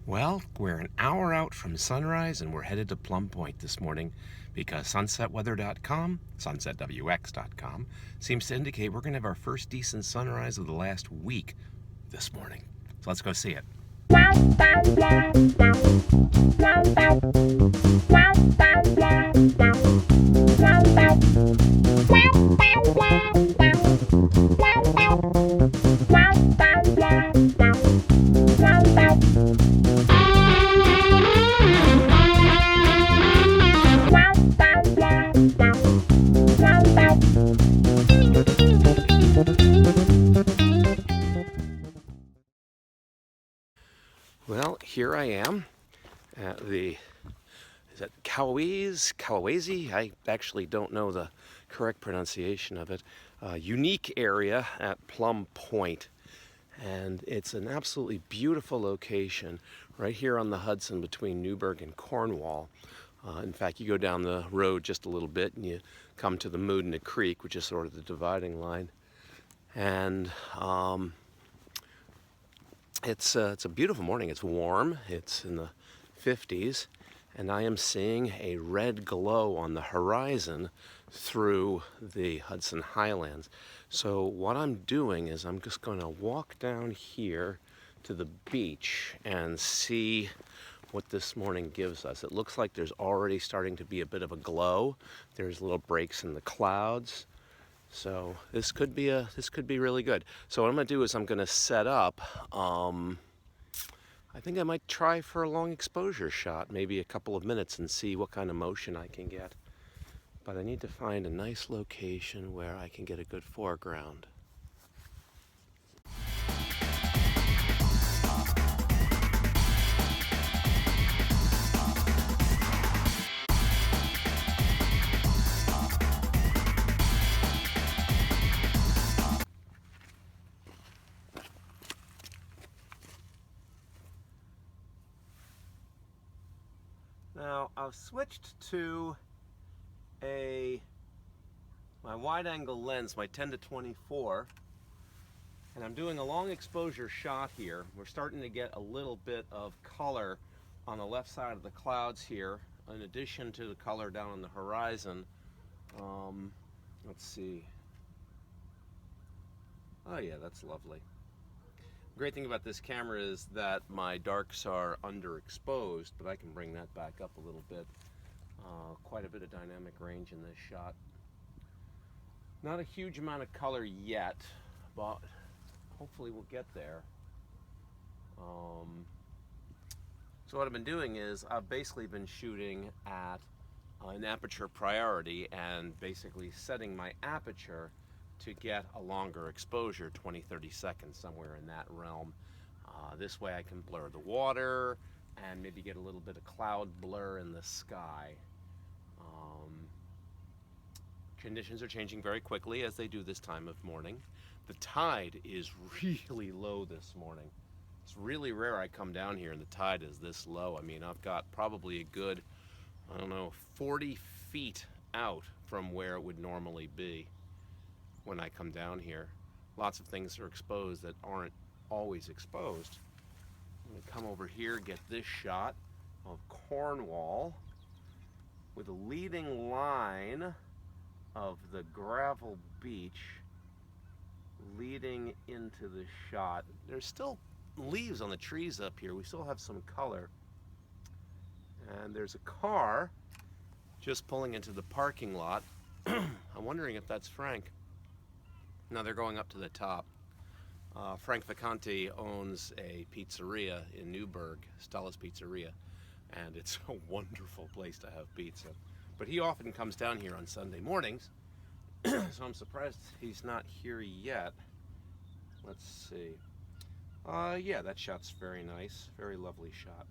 Well, we're an hour out from sunrise and we're headed to Plum Point this morning because sunsetweather.com, sunsetwx.com, seems to indicate we're going to have our first decent sunrise of the last week this morning. So let's go see it. Well, here I am at the, is that Kowawese? I actually don't know the correct pronunciation of it. Unique area at Plum Point. And it's an absolutely beautiful location right here on the Hudson between Newburgh and Cornwall. In fact, you go down the road just a little bit and you come to the Moodna Creek, which is sort of the dividing line. And it's a beautiful morning. It's warm. It's in the 50s. And I am seeing a red glow on the horizon through the Hudson Highlands. So what I'm doing is I'm just going to walk down here to the beach and see what this morning gives us. It looks like there's already starting to be a bit of a glow. There's little breaks in the clouds. So this could be really good. So what I'm going to do is I'm going to set up. I think I might try for a long exposure shot, maybe a couple of minutes, and see what kind of motion I can get. But I need to find a nice location where I can get a good foreground. Now, I've switched to my wide-angle lens, my 10-24, and I'm doing a long exposure shot here. We're starting to get a little bit of color on the left side of the clouds here, in addition to the color down on the horizon. Let's see. Oh yeah, that's lovely. The great thing about this camera is that my darks are underexposed, but I can bring that back up a little bit. Quite a bit of dynamic range in this shot. Not a huge amount of color yet, but hopefully we'll get there. So what I've been doing is I've basically been shooting at an aperture priority and basically setting my aperture to get a longer exposure, 20-30 seconds, somewhere in that realm. This way I can blur the water and maybe get a little bit of cloud blur in the sky. Conditions are changing very quickly, as they do this time of morning. The tide is really low this morning. It's really rare I come down here and the tide is this low. I mean, I've got probably a good, 40 feet out from where it would normally be when I come down here. Lots of things are exposed that aren't always exposed. I'm gonna come over here, get this shot of Cornwall with a leading line of the gravel beach leading into the shot. There's still leaves on the trees up here. We still have some color. And there's a car just pulling into the parking lot. I'm wondering if that's Frank. Now they're going up to the top. Frank Vacanti owns a pizzeria in Newburgh, Stella's Pizzeria, and it's a wonderful place to have pizza. But he often comes down here on Sunday mornings, so I'm surprised he's not here yet. Let's see. Yeah, that shot's very nice, very lovely shot.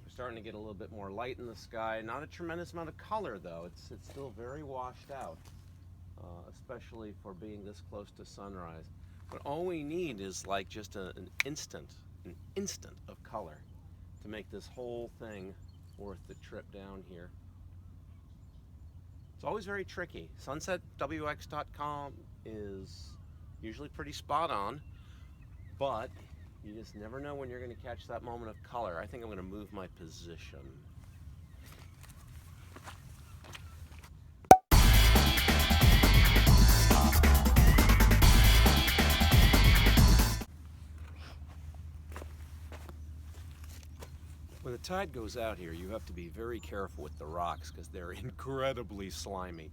We're starting to get a little bit more light in the sky. Not a tremendous amount of color though. It's still very washed out, especially for being this close to sunrise. But all we need is like just an instant of color to make this whole thing worth the trip down here. It's always very tricky. Sunsetwx.com is usually pretty spot on, but You just never know when you're going to catch that moment of color. I think I'm going to move my position. When the tide goes out here, you have to be very careful with the rocks because they're incredibly slimy.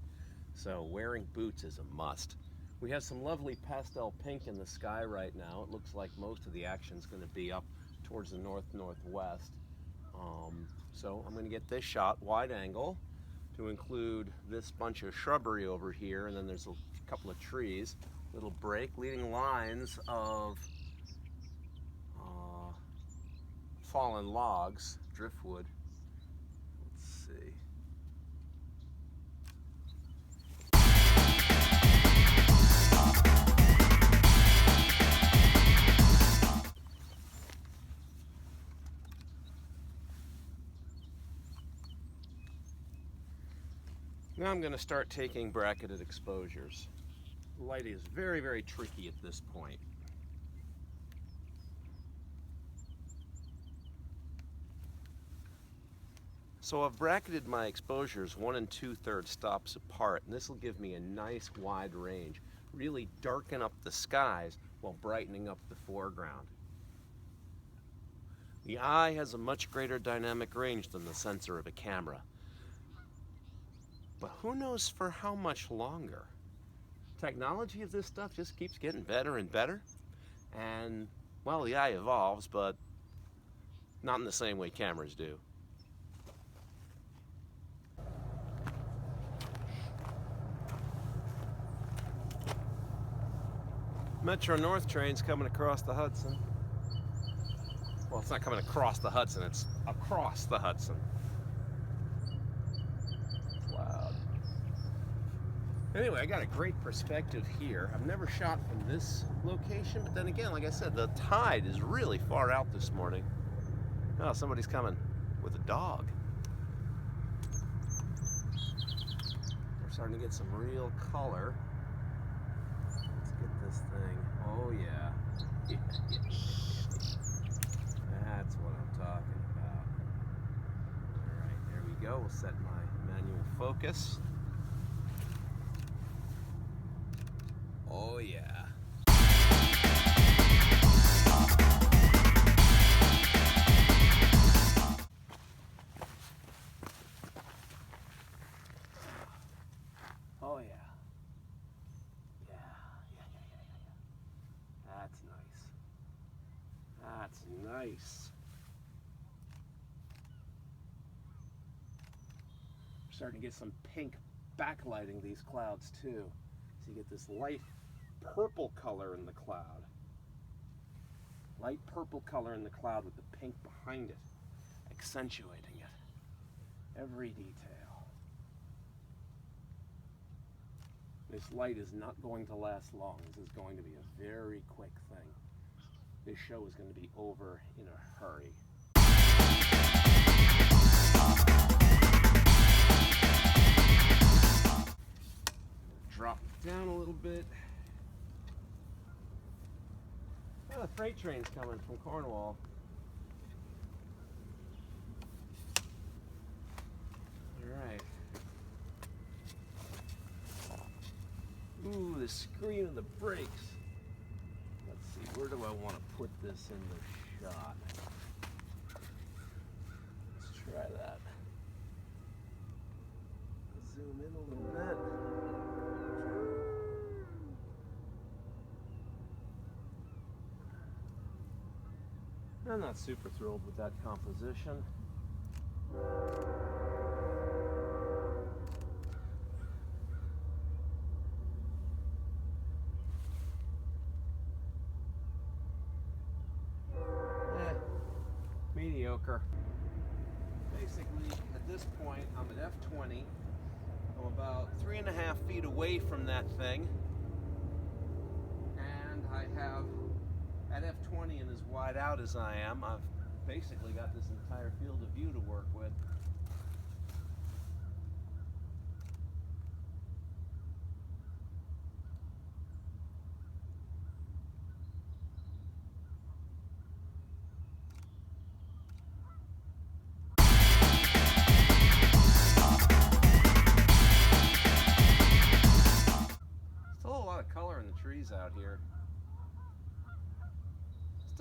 So wearing boots is a must. We have some lovely pastel pink in the sky right now. It looks like most of the action is going to be up towards the north-northwest. So I'm going to get this shot wide angle to include this bunch of shrubbery over here, and then there's a couple of trees, little break, leading lines of fallen logs, driftwood. Let's see. Now I'm going to start taking bracketed exposures. The light is very, very tricky at this point. So I've bracketed my exposures 1 2/3 stops apart, and this will give me a nice wide range. Really darken up the skies while brightening up the foreground. The eye has a much greater dynamic range than the sensor of a camera. But who knows for how much longer? Technology of this stuff just keeps getting better and better. And, well, the eye evolves, but not in the same way cameras do. Metro North train's coming across the Hudson. Well, it's not coming across the Hudson, it's across the Hudson. Loud. Anyway, I got a great perspective here. I've never shot from this location, but then again, like I said, the tide is really far out this morning. Oh, somebody's coming with a dog. We're starting to get some real color. Let's get this thing. Oh yeah. That's what I'm talking about. All right, there we go. We'll set my manual focus. Oh yeah. Oh yeah. Yeah. That's nice. That's nice. We're starting to get some pink backlighting these clouds too. So you get this light purple color in the cloud. Light purple color in the cloud with the pink behind it, accentuating it. Every detail. This light is not going to last long. This is going to be a very quick thing. This show is going to be over in a hurry. Drop down a little bit. Oh, the freight train's coming from Cornwall. Alright. Ooh, the screen of the brakes. Let's see, where do I want to put this in the shot? Let's try that. Zoom in a little bit. I'm not super thrilled with that composition. Mediocre. Basically, at this point, I'm at f20. I'm about 3.5 feet away from that thing. And I have, at f20 and as wide out as I am, I've basically got this entire field of view to work with.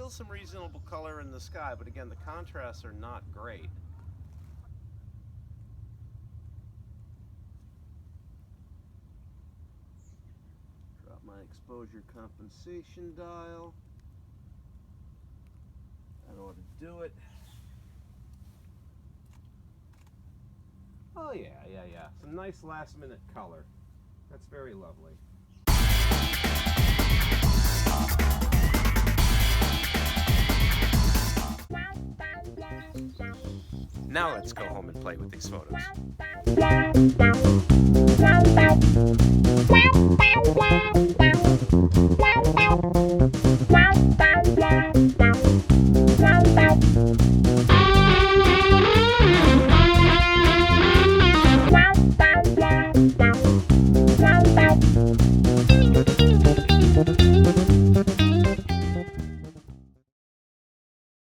Still some reasonable color in the sky, but again, the contrasts are not great. Drop my exposure compensation dial. That ought to do it. Oh yeah. Some nice last minute color. That's very lovely. Now let's go home and play with these photos.